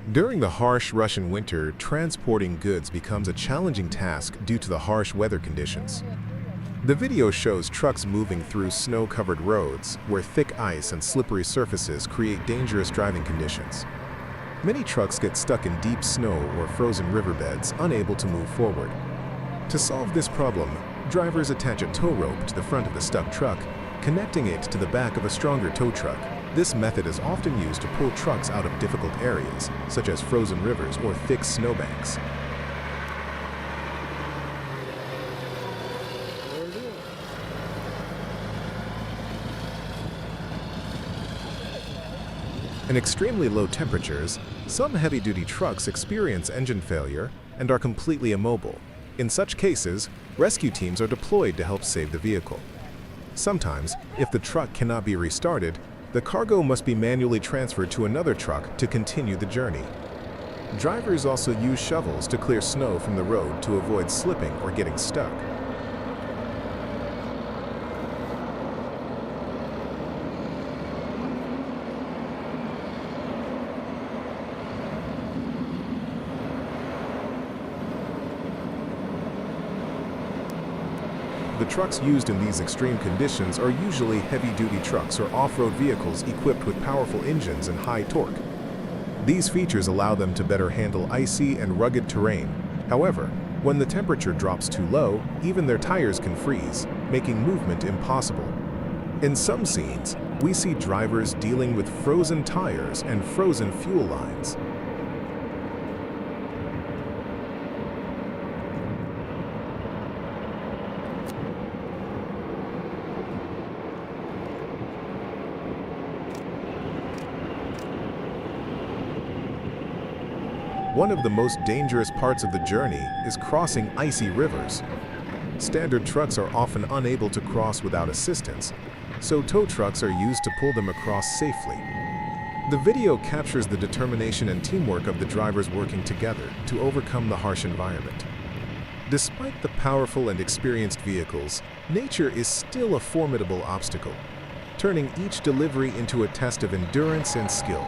During the harsh Russian winter, transporting goods becomes a challenging task due to the harsh weather conditions. The video shows trucks moving through snow-covered roads where thick ice and slippery surfaces create dangerous driving conditions. Many trucks get stuck in deep snow or frozen riverbeds, unable to move forward. To solve this problem, drivers attach a tow rope to the front of the stuck truck, connecting it to the back of a stronger tow truck. This method is often used to pull trucks out of difficult areas, such as frozen rivers or thick snowbanks. In extremely low temperatures, some heavy-duty trucks experience engine failure and are completely immobile. In such cases, rescue teams are deployed to help save the vehicle. Sometimes, if the truck cannot be restarted, the cargo must be manually transferred to another truck to continue the journey. Drivers also use shovels to clear snow from the road to avoid slipping or getting stuck. The trucks used in these extreme conditions are usually heavy-duty trucks or off-road vehicles equipped with powerful engines and high torque. These features allow them to better handle icy and rugged terrain. However, when the temperature drops too low, even their tires can freeze, making movement impossible. In some scenes, we see drivers dealing with frozen tires and frozen fuel lines. One of the most dangerous parts of the journey is crossing icy rivers. Standard trucks are often unable to cross without assistance, so tow trucks are used to pull them across safely. The video captures the determination and teamwork of the drivers working together to overcome the harsh environment. Despite the powerful and experienced vehicles, nature is still a formidable obstacle, turning each delivery into a test of endurance and skill.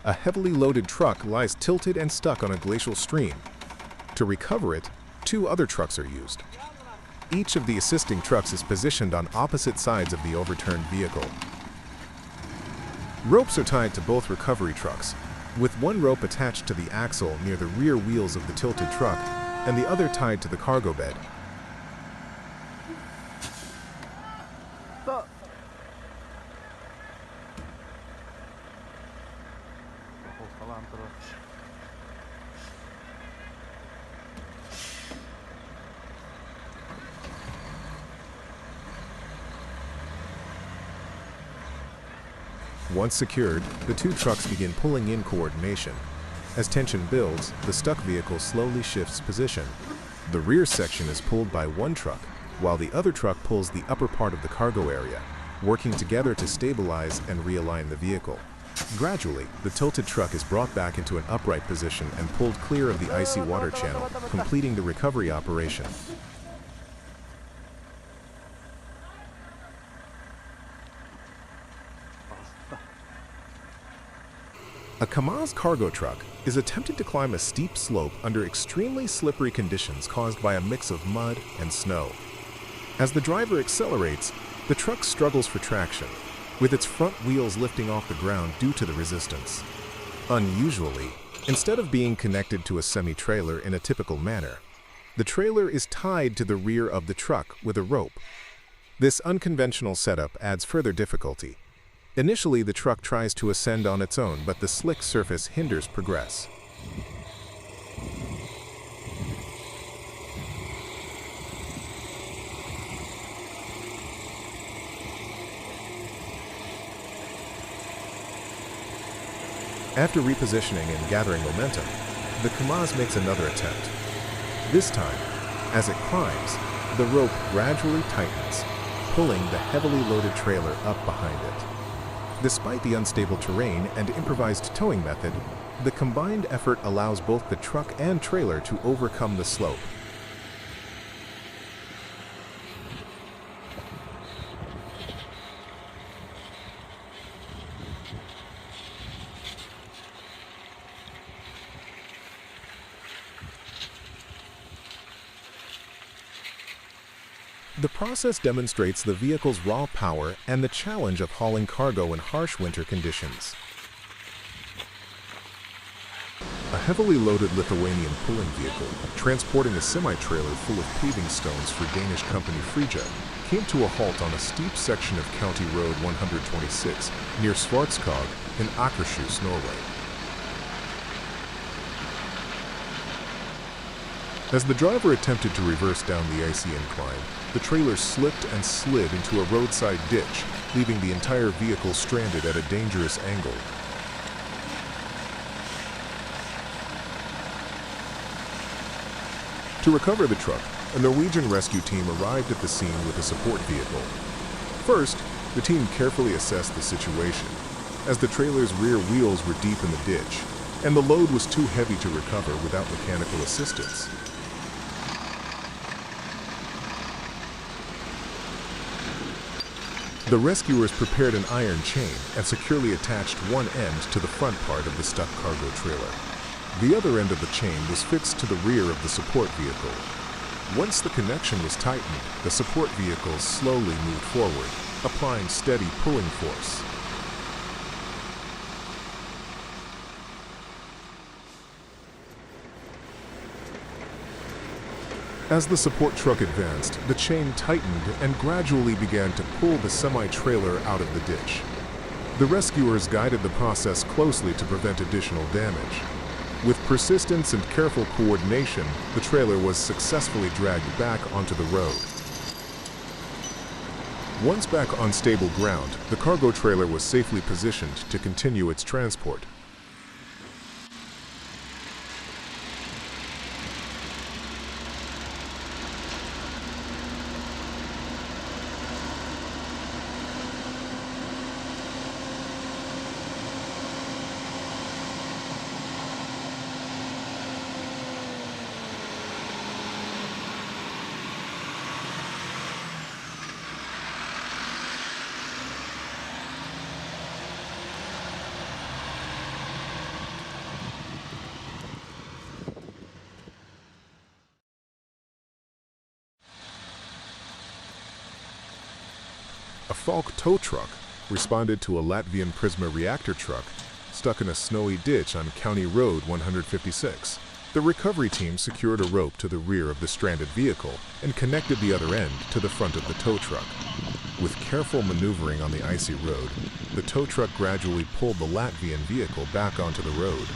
A heavily loaded truck lies tilted and stuck on a glacial stream. To recover it, two other trucks are used. Each of the assisting trucks is positioned on opposite sides of the overturned vehicle. Ropes are tied to both recovery trucks, with one rope attached to the axle near the rear wheels of the tilted truck and the other tied to the cargo bed. Once secured, the two trucks begin pulling in coordination. As tension builds, the stuck vehicle slowly shifts position. The rear section is pulled by one truck, while the other truck pulls the upper part of the cargo area, working together to stabilize and realign the vehicle. Gradually, the tilted truck is brought back into an upright position and pulled clear of the icy water channel, completing the recovery operation. A Kamaz cargo truck is attempting to climb a steep slope under extremely slippery conditions caused by a mix of mud and snow. As the driver accelerates, the truck struggles for traction, with its front wheels lifting off the ground due to the resistance. Unusually, instead of being connected to a semi-trailer in a typical manner, the trailer is tied to the rear of the truck with a rope. This unconventional setup adds further difficulty. Initially, the truck tries to ascend on its own, but the slick surface hinders progress. After repositioning and gathering momentum, the Kamaz makes another attempt. This time, as it climbs, the rope gradually tightens, pulling the heavily loaded trailer up behind it. Despite the unstable terrain and improvised towing method, The combined effort allows both the truck and trailer to overcome the slope. The process demonstrates the vehicle's raw power and the challenge of hauling cargo in harsh winter conditions. A heavily loaded Lithuanian pulling vehicle, transporting a semi-trailer full of paving stones for Danish company Frija, came to a halt on a steep section of County Road 126 near Svartskog in Akershus, Norway. As the driver attempted to reverse down the icy incline, the trailer slipped and slid into a roadside ditch, leaving the entire vehicle stranded at a dangerous angle. To recover the truck, a Norwegian rescue team arrived at the scene with a support vehicle. First, the team carefully assessed the situation, as the trailer's rear wheels were deep in the ditch, and the load was too heavy to recover without mechanical assistance. The rescuers prepared an iron chain and securely attached one end to the front part of the stuck cargo trailer. The other end of the chain was fixed to the rear of the support vehicle. Once the connection was tightened, the support vehicles slowly moved forward, applying steady pulling force. As the support truck advanced, the chain tightened and gradually began to pull the semi-trailer out of the ditch. The rescuers guided the process closely to prevent additional damage. With persistence and careful coordination, the trailer was successfully dragged back onto the road. Once back on stable ground, the cargo trailer was safely positioned to continue its transport. A Falk tow truck responded to a Latvian Prisma reactor truck stuck in a snowy ditch on County Road 156. The recovery team secured a rope to the rear of the stranded vehicle and connected the other end to the front of the tow truck. With careful maneuvering on the icy road, the tow truck gradually pulled the Latvian vehicle back onto the road.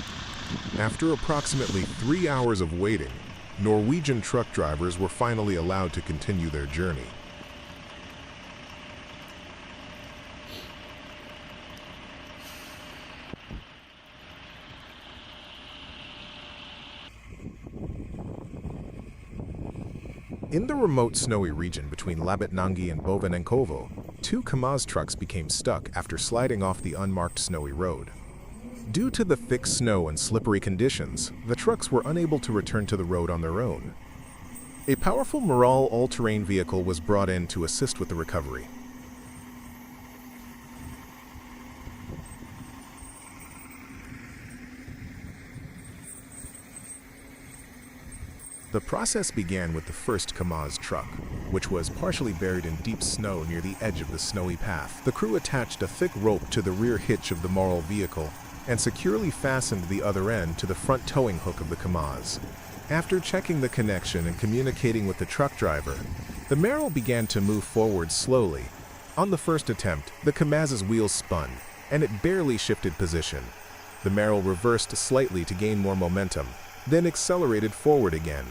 After approximately 3 hours of waiting, Norwegian truck drivers were finally allowed to continue their journey. In the remote snowy region between Labitnangi and Bovenenkovo, 2 Kamaz trucks became stuck after sliding off the unmarked snowy road. Due to the thick snow and slippery conditions, the trucks were unable to return to the road on their own. A powerful Moral all-terrain vehicle was brought in to assist with the recovery. The process began with the first Kamaz truck, which was partially buried in deep snow near the edge of the snowy path. The crew attached a thick rope to the rear hitch of the Moral vehicle and securely fastened the other end to the front towing hook of the Kamaz. After checking the connection and communicating with the truck driver, the Moral began to move forward slowly. On the first attempt, the Kamaz's wheels spun, and it barely shifted position. The Moral reversed slightly to gain more momentum, then accelerated forward again.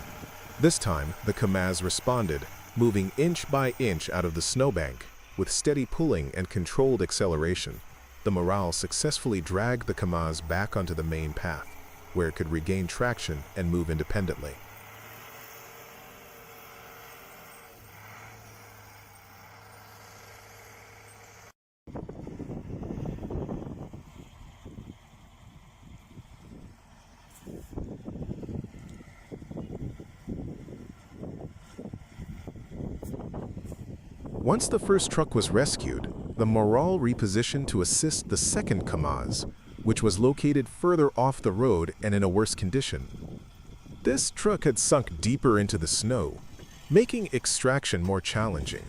This time, the Kamaz responded, moving inch by inch out of the snowbank. With steady pulling and controlled acceleration, the Moral successfully dragged the Kamaz back onto the main path, where it could regain traction and move independently. Once the first truck was rescued, the morale repositioned to assist the second Kamaz, which was located further off the road and in a worse condition. This truck had sunk deeper into the snow, making extraction more challenging.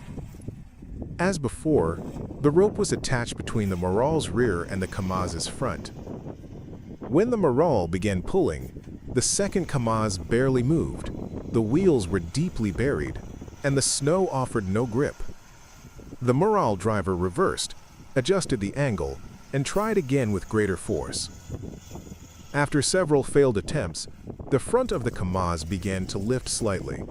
As before, the rope was attached between the morale's rear and the Kamaz's front. When the morale began pulling, the second Kamaz barely moved, the wheels were deeply buried, and the snow offered no grip. The morale driver reversed, adjusted the angle, and tried again with greater force. After several failed attempts, the front of the Kamaz began to lift slightly.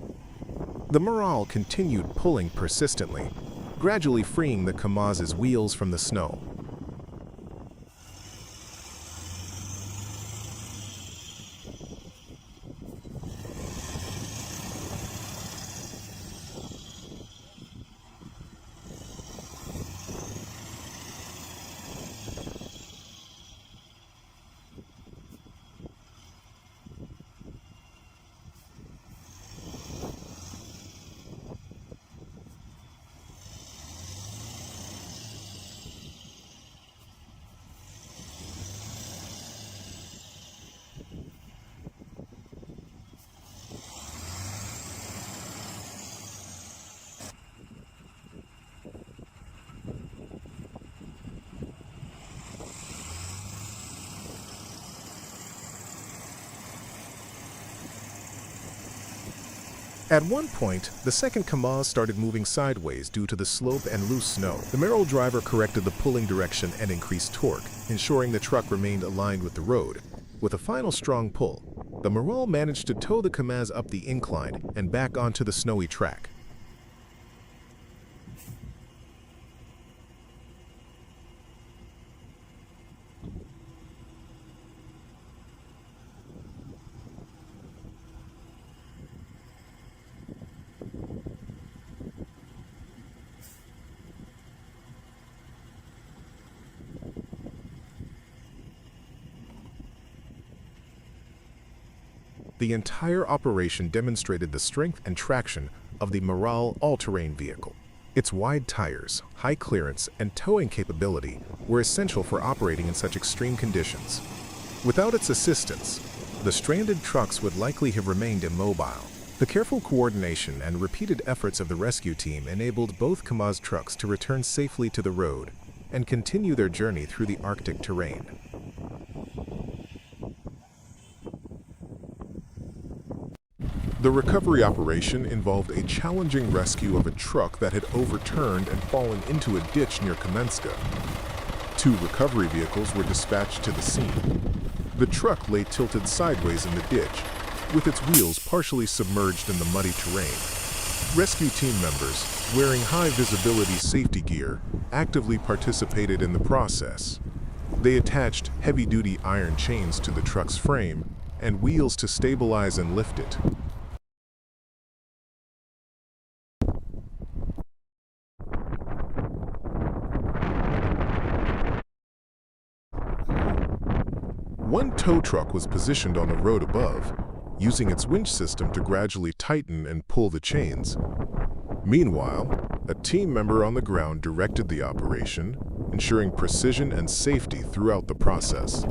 The morale continued pulling persistently, gradually freeing the Kamaz's wheels from the snow. At one point, the second Kamaz started moving sideways due to the slope and loose snow. The morale driver corrected the pulling direction and increased torque, ensuring the truck remained aligned with the road. With a final strong pull, the morale managed to tow the Kamaz up the incline and back onto the snowy track. The entire operation demonstrated the strength and traction of the morale all-terrain vehicle. Its wide tires, high clearance, and towing capability were essential for operating in such extreme conditions. Without its assistance, the stranded trucks would likely have remained immobile. The careful coordination and repeated efforts of the rescue team enabled both Kamaz trucks to return safely to the road and continue their journey through the Arctic terrain. The recovery operation involved a challenging rescue of a truck that had overturned and fallen into a ditch near Kamaz. 2 recovery vehicles were dispatched to the scene. The truck lay tilted sideways in the ditch, with its wheels partially submerged in the muddy terrain. Rescue team members, wearing high-visibility safety gear, actively participated in the process. They attached heavy-duty iron chains to the truck's frame and wheels to stabilize and lift it. One tow truck was positioned on the road above, using its winch system to gradually tighten and pull the chains. Meanwhile, a team member on the ground directed the operation, ensuring precision and safety throughout the process.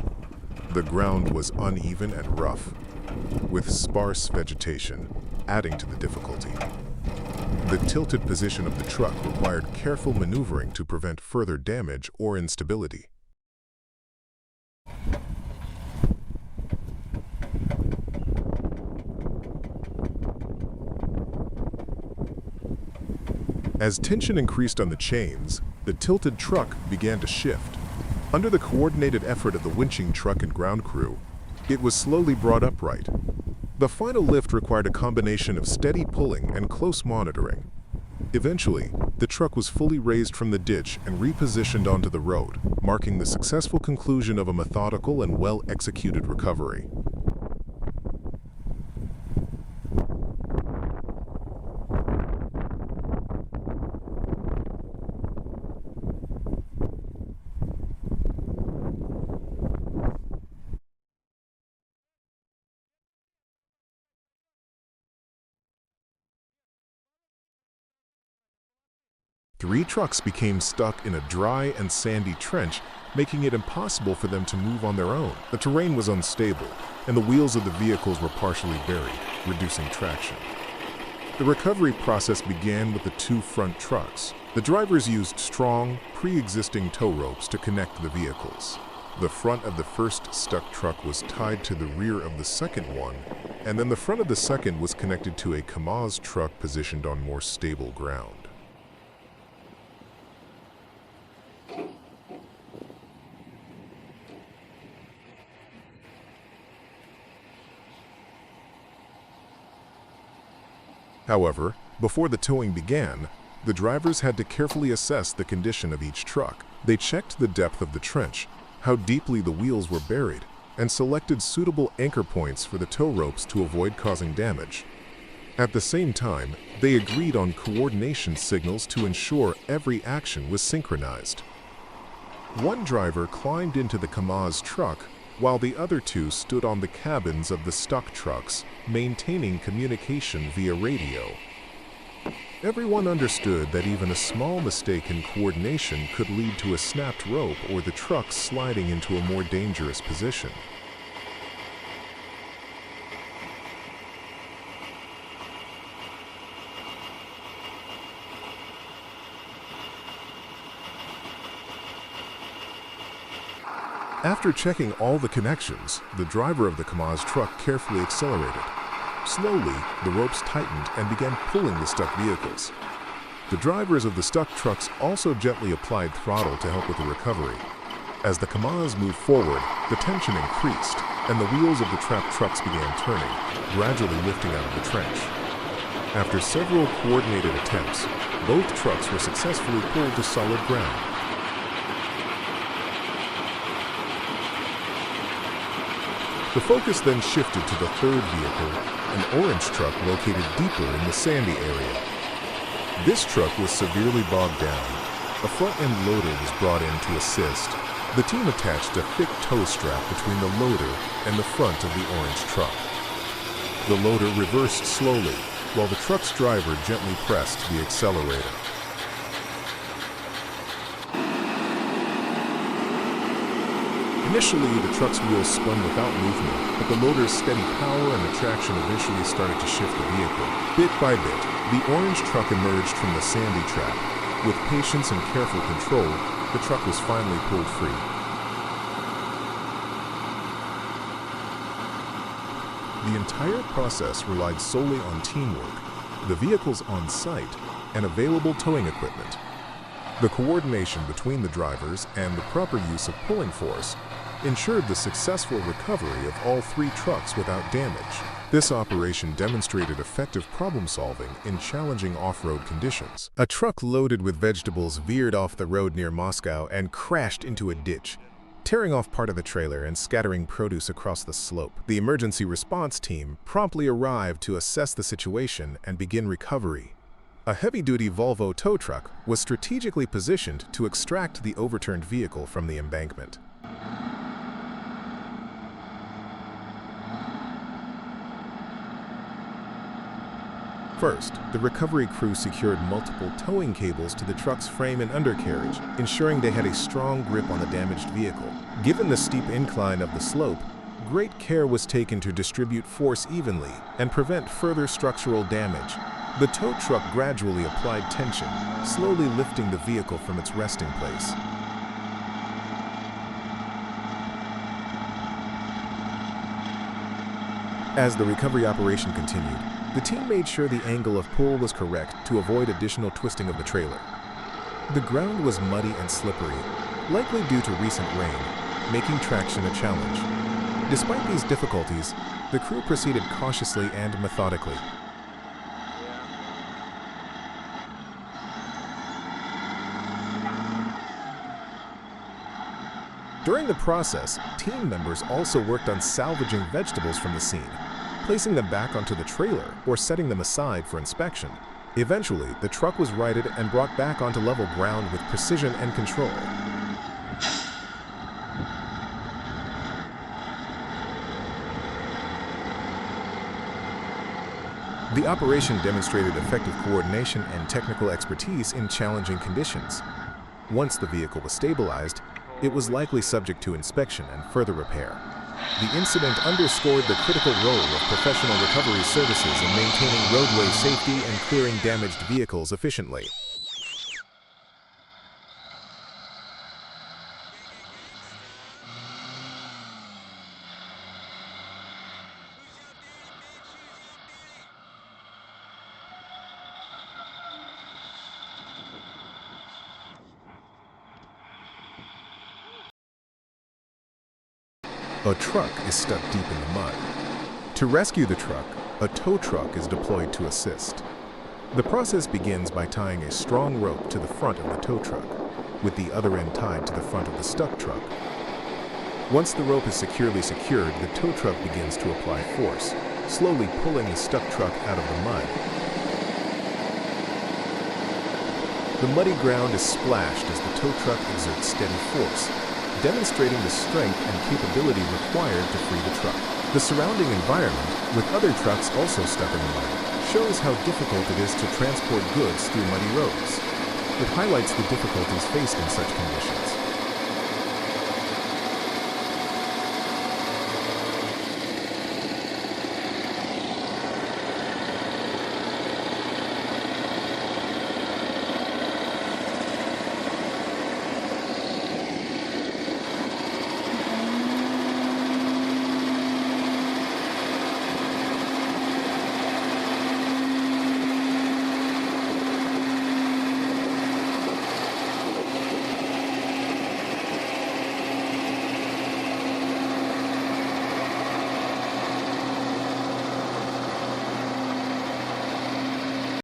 The ground was uneven and rough, with sparse vegetation adding to the difficulty. The tilted position of the truck required careful maneuvering to prevent further damage or instability. As tension increased on the chains, the tilted truck began to shift. Under the coordinated effort of the winching truck and ground crew, it was slowly brought upright. The final lift required a combination of steady pulling and close monitoring. Eventually, the truck was fully raised from the ditch and repositioned onto the road, marking the successful conclusion of a methodical and well-executed recovery. 3 trucks became stuck in a dry and sandy trench, making it impossible for them to move on their own. The terrain was unstable, and the wheels of the vehicles were partially buried, reducing traction. The recovery process began with the 2 front trucks. The drivers used strong, pre-existing tow ropes to connect the vehicles. The front of the first stuck truck was tied to the rear of the second one, and then the front of the second was connected to a Kamaz truck positioned on more stable ground. However, before the towing began, the drivers had to carefully assess the condition of each truck. They checked the depth of the trench, how deeply the wheels were buried, and selected suitable anchor points for the tow ropes to avoid causing damage. At the same time, they agreed on coordination signals to ensure every action was synchronized. One driver climbed into the Kamaz truck, while the other 2 stood on the cabins of the stuck trucks, maintaining communication via radio. Everyone understood that even a small mistake in coordination could lead to a snapped rope or the truck sliding into a more dangerous position. After checking all the connections, the driver of the Kamaz truck carefully accelerated. Slowly, the ropes tightened and began pulling the stuck vehicles. The drivers of the stuck trucks also gently applied throttle to help with the recovery. As the Kamaz moved forward, the tension increased, and the wheels of the trapped trucks began turning, gradually lifting out of the trench. After several coordinated attempts, both trucks were successfully pulled to solid ground. The focus then shifted to the third vehicle, an orange truck located deeper in the sandy area. This truck was severely bogged down. A front-end loader was brought in to assist. The team attached a thick tow strap between the loader and the front of the orange truck. The loader reversed slowly, while the truck's driver gently pressed the accelerator. Initially, the truck's wheels spun without movement, but the loader's steady power and the traction eventually started to shift the vehicle. Bit by bit, the orange truck emerged from the sandy trap. With patience and careful control, the truck was finally pulled free. The entire process relied solely on teamwork, the vehicles on site, and available towing equipment. The coordination between the drivers and the proper use of pulling force ensured the successful recovery of all 3 trucks without damage. This operation demonstrated effective problem-solving in challenging off-road conditions. A truck loaded with vegetables veered off the road near Moscow and crashed into a ditch, tearing off part of the trailer and scattering produce across the slope. The emergency response team promptly arrived to assess the situation and begin recovery. A heavy-duty Volvo tow truck was strategically positioned to extract the overturned vehicle from the embankment. First, the recovery crew secured multiple towing cables to the truck's frame and undercarriage, ensuring they had a strong grip on the damaged vehicle. Given the steep incline of the slope, great care was taken to distribute force evenly and prevent further structural damage. The tow truck gradually applied tension, slowly lifting the vehicle from its resting place. As the recovery operation continued, the team made sure the angle of pull was correct to avoid additional twisting of the trailer. The ground was muddy and slippery, likely due to recent rain, making traction a challenge. Despite these difficulties, the crew proceeded cautiously and methodically. During the process, team members also worked on salvaging vegetables from the scene, placing them back onto the trailer or setting them aside for inspection. Eventually, the truck was righted and brought back onto level ground with precision and control. The operation demonstrated effective coordination and technical expertise in challenging conditions. Once the vehicle was stabilized, it was likely subject to inspection and further repair. The incident underscored the critical role of professional recovery services in maintaining roadway safety and clearing damaged vehicles efficiently. A truck is stuck deep in the mud. To rescue the truck, a tow truck is deployed to assist. The process begins by tying a strong rope to the front of the tow truck, with the other end tied to the front of the stuck truck. Once the rope is securely secured, the tow truck begins to apply force, slowly pulling the stuck truck out of the mud. The muddy ground is splashed as the tow truck exerts steady force, demonstrating the strength and capability required to free the truck. The surrounding environment, with other trucks also stuck in the mud, shows how difficult it is to transport goods through muddy roads. It highlights the difficulties faced in such conditions.